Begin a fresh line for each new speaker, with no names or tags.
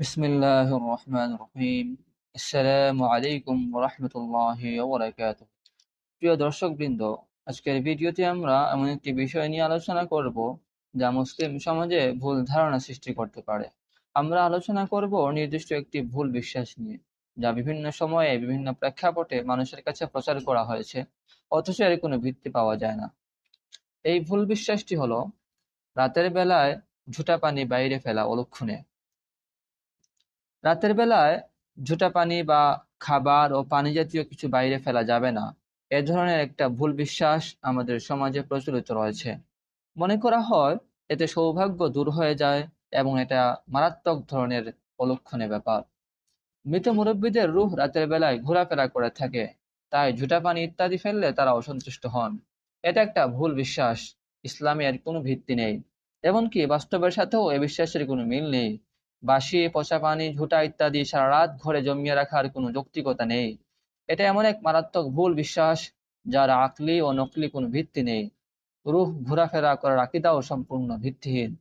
বিসমিল্লাহির রহমানির রহিম। আসসালামু আলাইকুম ওয়া রাহমাতুল্লাহি ওয়া বারাকাতুহু। প্রিয় দর্শকবৃন্দ, আজকের ভিডিওতে আমরা এমন একটি বিষয় নিয়ে আলোচনা করব যা মুসলিম সমাজে ভুল ধারণা সৃষ্টি করতে পারে। আমরা আলোচনা করব নির্দিষ্ট একটি ভুল বিশ্বাস নিয়ে, যা বিভিন্ন সময়ে বিভিন্ন প্রেক্ষাপটে মানুষের কাছে প্রচার করা হয়েছে, অথচ এর কোনো ভিত্তি পাওয়া যায় না। এই ভুল বিশ্বাসটি হলো রাতের বেলায় ঝুঁটা পানি বাইরে ফেলা অলক্ষণে। রাতের বেলায় ঝুঁটা পানি বা খাবার ও পানি জাতীয় কিছু বাইরে ফেলা যাবে না, এ ধরনের একটা ভুল বিশ্বাস আমাদের সমাজে প্রচলিত রয়েছে। মনে করা হয় এতে সৌভাগ্য দূর হয়ে যায় এবং এটা মারাত্মক ধরনের অলক্ষণে ব্যাপার। মৃত মুরব্বীদের রূহ রাতের বেলায় ঘোরাফেরা করে থাকে, তাই ঝুঁটা পানি ইত্যাদি ফেললে তারা অসন্তুষ্ট হন। এটা একটা ভুল বিশ্বাস। ইসলামে এর কোনো ভিত্তি নেই, এমনকি বাস্তবের সাথেও এ বিশ্বাসের কোনো মিল নেই। বাসি পচা পানি, ঝুঁটা ইত্যাদি সারা রাত ঘরে জমিয়ে রাখার কোনো যৌক্তিকতা নেই। এটা এমন এক মারাত্মক ভুল বিশ্বাস যার আকলি ও নকলি কোনো ভিত্তি নেই। রূহ ঘোরাফেরা করার আকীদাও সম্পূর্ণ ভিত্তিহীন।